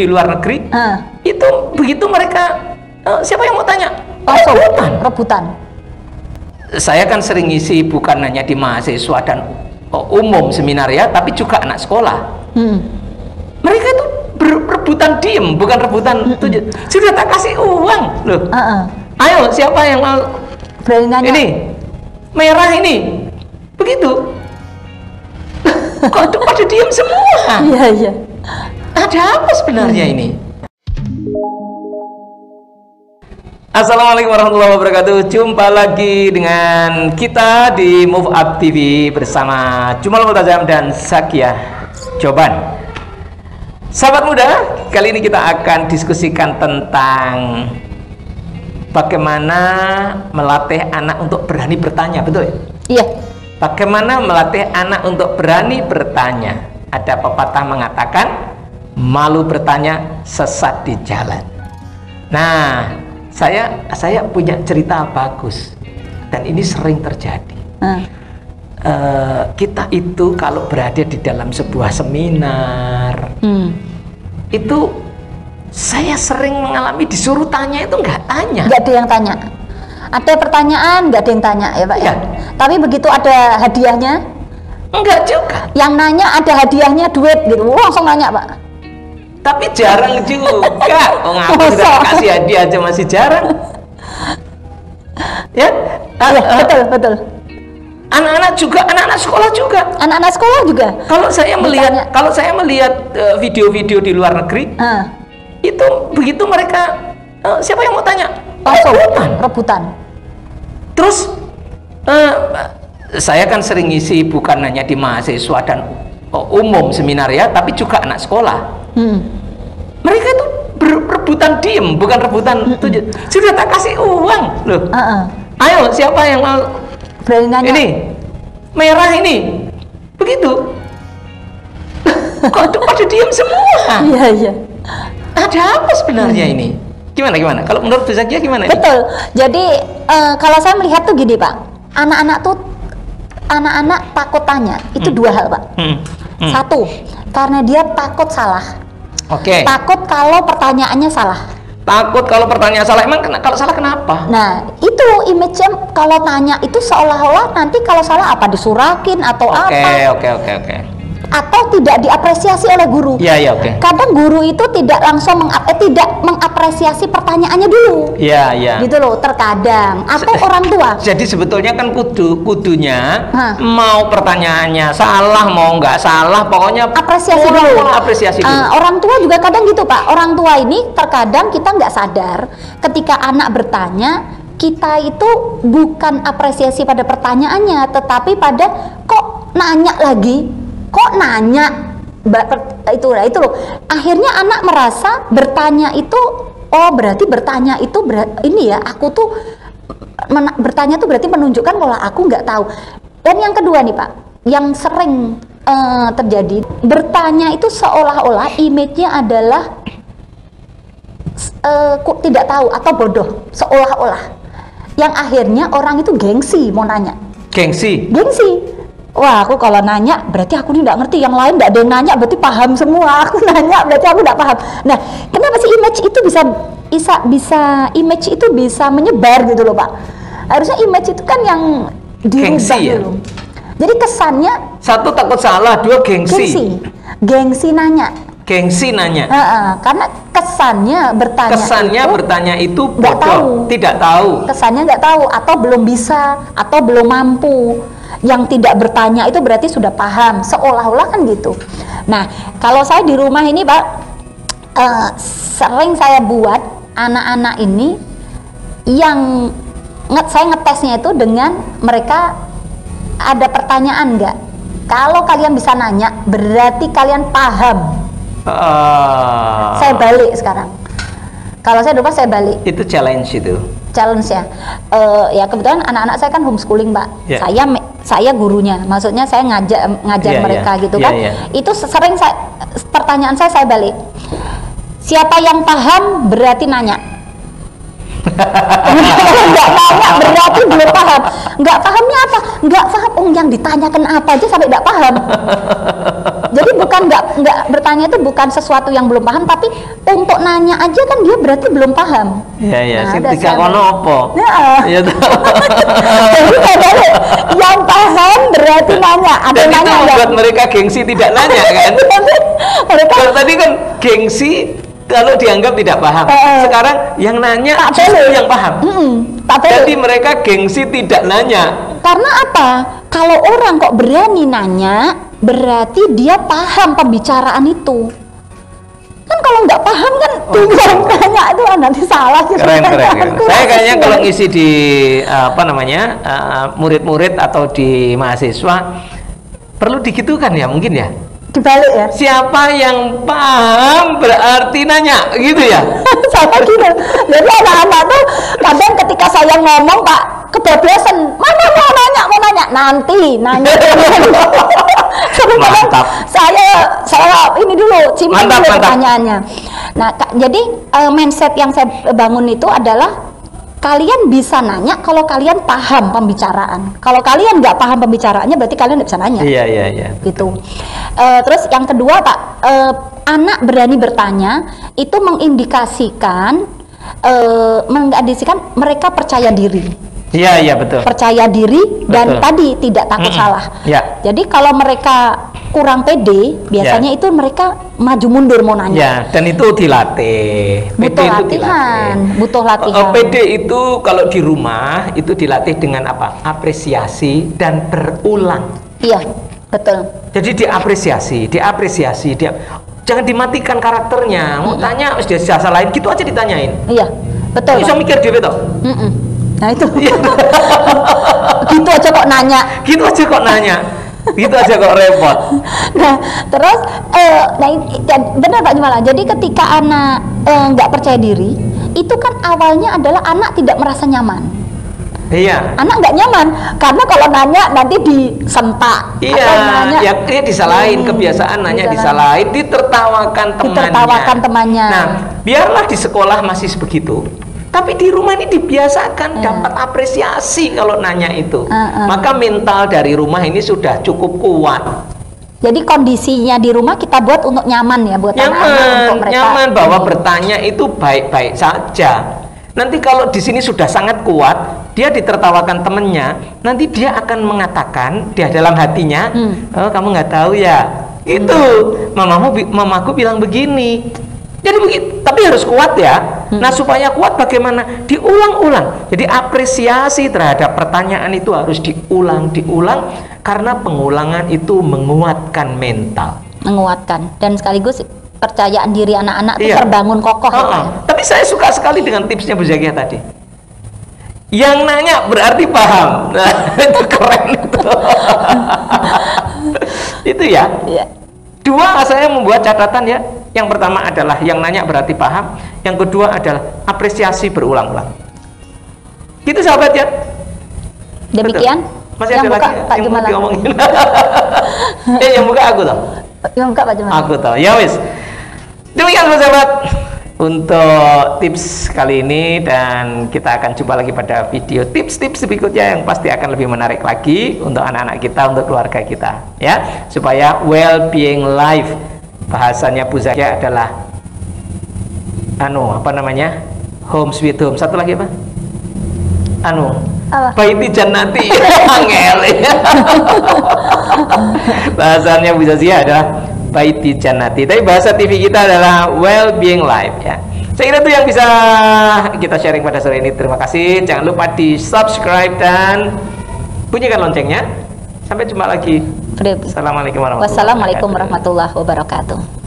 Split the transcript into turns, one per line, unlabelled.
di luar negeri, itu begitu mereka siapa yang mau tanya?
Langsung rebutan.
Saya kan sering ngisi bukan hanya di mahasiswa dan umum seminar ya, tapi juga anak sekolah. Mereka itu rebutan diem, bukan rebutan sudah tak kasih uang loh. Ayo siapa yang mau
berani nanya?
Ini merah ini, begitu. Kok pada diem semua?
Iya.
Ada apa sebenarnya ini? Assalamualaikum warahmatullahi wabarakatuh. Jumpa lagi dengan kita di Move Up TV bersama Jumal Multazam dan Zakia Joban. Sahabat muda, kali ini kita akan diskusikan tentang bagaimana melatih anak untuk berani bertanya, betul ya?
Iya.
Bagaimana melatih anak untuk berani bertanya? Ada pepatah mengatakan, malu bertanya, sesat di jalan. Nah, saya punya cerita bagus dan ini sering terjadi. Kita itu kalau berada di dalam sebuah seminar, itu saya sering mengalami disuruh tanya itu nggak tanya.
Nggak ada yang tanya. Ada pertanyaan nggak ada yang tanya ya Pak ya. Tapi begitu ada hadiahnya,
enggak juga.
Yang nanya ada hadiahnya duit gitu, langsung nanya Pak.
Tapi jarang juga. Oh, ngapain udah kasih hadiah aja masih jarang. Ya,
betul.
Anak-anak juga, anak-anak sekolah juga.
Anak-anak sekolah juga.
Kalau saya melihat video-video di luar negeri, itu begitu mereka siapa yang mau tanya?
Langsung rebutan. Terus
saya kan sering ngisi bukan hanya di mahasiswa dan umum seminar ya, tapi juga anak sekolah. Mereka itu rebutan diem, bukan rebutan sudah tak kasih uang loh. Ayo siapa yang mau
berani nanya?
Ini merah ini, begitu. Kok pada diem semua?
Iya.
Ada apa sebenarnya ini? Gimana? Kalau menurut Bu Zakia gimana?
Betul. Jadi kalau saya melihat tuh gini Pak, anak-anak takut tanya itu dua hal Pak. Satu, karena dia takut salah.
Oke.
Takut kalau pertanyaannya salah.
Takut kalau pertanyaan salah. Emang kalau salah kenapa?
Nah, itu image-nya kalau tanya itu seolah-olah nanti kalau salah apa disurakin atau apa.
Oke.
Atau tidak diapresiasi oleh guru.
Iya, oke.
Kadang guru itu tidak langsung tidak mengapresiasi pertanyaannya dulu.
Iya.
Gitu loh, terkadang. Atau orang tua.
Jadi sebetulnya kan kudunya mau pertanyaannya salah mau nggak salah, pokoknya
apresiasi dulu. Orang tua juga kadang gitu Pak. Orang tua ini terkadang kita nggak sadar ketika anak bertanya, kita itu bukan apresiasi pada pertanyaannya, tetapi pada kok nanya lagi. Kok nanya itu loh. Akhirnya anak merasa bertanya itu berarti bertanya itu ini ya, aku tuh bertanya tuh berarti menunjukkan kalau aku nggak tahu. Dan yang kedua nih Pak, yang sering terjadi, bertanya itu seolah-olah image-nya adalah tidak tahu atau bodoh, seolah-olah. Yang akhirnya orang itu gengsi mau nanya. Gengsi. Wah, aku kalau nanya berarti aku ini nggak ngerti, yang lain nggak ada yang nanya berarti paham semua. Aku nanya berarti aku nggak paham. Nah, kenapa sih image itu bisa menyebar gitu loh Pak? Harusnya image itu kan yang dirubah dulu. Jadi kesannya
satu takut salah, dua gengsi
nanya. Karena kesannya bertanya itu bodoh, tidak tahu. Kesannya nggak tahu atau belum bisa atau belum mampu. Yang tidak bertanya itu berarti sudah paham, seolah-olah kan gitu. Nah, kalau saya di rumah ini Pak, sering saya buat anak-anak ini yang saya ngetesnya itu dengan mereka ada pertanyaan nggak. Kalau kalian bisa nanya, berarti kalian paham. Saya balik sekarang. Kalau saya di rumah saya balik.
Itu challenge ya.
Ya kebetulan anak-anak saya kan homeschooling Pak. Saya gurunya, maksudnya saya ngajar mereka gitu kan. Itu sering pertanyaan saya balik. Siapa yang paham berarti nanya. Nggak nanya berarti belum paham. Nggak pahamnya apa? Nggak paham. Yang ditanyakan apa aja sampai nggak paham. Jadi bukan nggak bertanya itu bukan sesuatu yang belum paham, tapi untuk nanya aja kan dia berarti belum paham.
Iya,
Nah,
sing
ada
tiga
siapa?
kono apa?
Ya.
Ya toh.
Jadi kadang yang paham berarti nanya. Ada
Dan itu
nanya
membuat
nggak?
mereka gengsi tidak nanya kan?
Mereka
Kalau tadi kan gengsi kalau dianggap tidak paham. Sekarang yang nanya
tak
justru
boleh.
yang paham.
tak boleh.
Jadi mereka gengsi tidak nanya.
Karena apa? Kalau orang kok berani nanya, berarti dia paham pembicaraan itu. Kan kalau nggak paham kan tinggal nanya itu nanti salah.
Keren. Saya
Kurang
kayaknya
sesuai.
kalau ngisi di apa namanya murid-murid atau di mahasiswa perlu digitukan ya mungkin ya.
Dibalik ya.
Siapa yang paham berarti nanya gitu ya.
Sama gitu. Jadi anak-anak tuh kadang ketika saya ngomong Pak kebablasan, mana mau nanya nanti nanya.
Mantap.
Saya ini dulu simpan
Mantap.
dulu pertanyaannya. Nah jadi mindset yang saya bangun itu adalah kalian bisa nanya kalau kalian paham pembicaraan. Kalau kalian nggak paham pembicaraannya berarti kalian nggak bisa nanya.
Iya.
Gitu. Terus yang kedua Pak, anak berani bertanya itu mengindikasikan mereka percaya diri.
Iya betul.
Percaya diri dan
Betul.
tadi tidak takut salah.
Ya.
Jadi kalau mereka kurang pede, biasanya itu mereka maju mundur mau nanya.
Ya, dan itu dilatih.
Butuh
PD itu
latihan,
dilatih.
butuh latihan.
PD itu kalau di rumah itu dilatih dengan apa? Apresiasi dan berulang.
Iya, betul.
Jadi diapresiasi. Jangan dimatikan karakternya. Mau tanya harus dia jasa lain gitu aja ditanyain.
Iya, betul.
Bisa
Pak.
mikir dia toh.
Nah itu. Gitu aja kok nanya.
Gitu aja kok nanya. Gitu aja kok repot.
Nah, terus benar Pak Jumala. Jadi ketika anak nggak percaya diri, itu kan awalnya adalah anak tidak merasa nyaman.
Iya.
Anak nggak nyaman karena kalau nanya nanti disentak.
Iya,
atau nanya,
ya dia disalahin, kebiasaan nanya disalahin,
ditertawakan temannya.
Nah, biarlah di sekolah masih sebegitu. Tapi di rumah ini dibiasakan dapat apresiasi kalau nanya itu. Maka mental dari rumah ini sudah cukup kuat.
Jadi kondisinya di rumah kita buat untuk nyaman ya, buat anak-anak untuk mereka.
Nyaman bahwa bertanya itu baik-baik saja. Nanti kalau di sini sudah sangat kuat, dia ditertawakan temennya, nanti dia akan mengatakan dia dalam hatinya, oh kamu nggak tahu ya, itu mamaku bilang begini. Jadi begitu, tapi harus kuat ya. Nah supaya kuat bagaimana? Diulang-ulang. Jadi apresiasi terhadap pertanyaan itu harus diulang, karena pengulangan itu menguatkan mental.
Menguatkan dan sekaligus percayaan diri anak-anak itu terbangun kokoh.
Tapi saya suka sekali dengan tipsnya Bu Zakia tadi. Yang nanya berarti paham. Nah, itu keren itu. Itu ya. Dua saya membuat catatan ya. Yang pertama adalah yang nanya berarti paham. Yang kedua adalah apresiasi berulang-ulang. Gitu sahabat ya.
Demikian.
Betul. Masih
yang
ada
buka
lagi
Pak
yang
Jumala.
mau diomongin. Yang buka aku toh.
Yang buka Pak Jumala.
Aku tahu. Ya wis. Demikian sahabat untuk tips kali ini, dan kita akan jumpa lagi pada video tips-tips berikutnya yang pasti akan lebih menarik lagi untuk anak-anak kita, untuk keluarga kita ya, supaya well-being life. Bahasanya Bu Zakia adalah apa namanya, home sweet home. Satu lagi apa? Baiti jannati. Angel ya. Bahasanya Bu Zakia adalah Baiti jannati. Tapi bahasa TV kita adalah well-being life ya. Saya kira itu yang bisa kita sharing pada sore ini. Terima kasih. Jangan lupa di subscribe dan bunyikan loncengnya. Sampai jumpa lagi. Assalamualaikum warahmatullahi wabarakatuh.
Wassalamualaikum warahmatullahi wabarakatuh.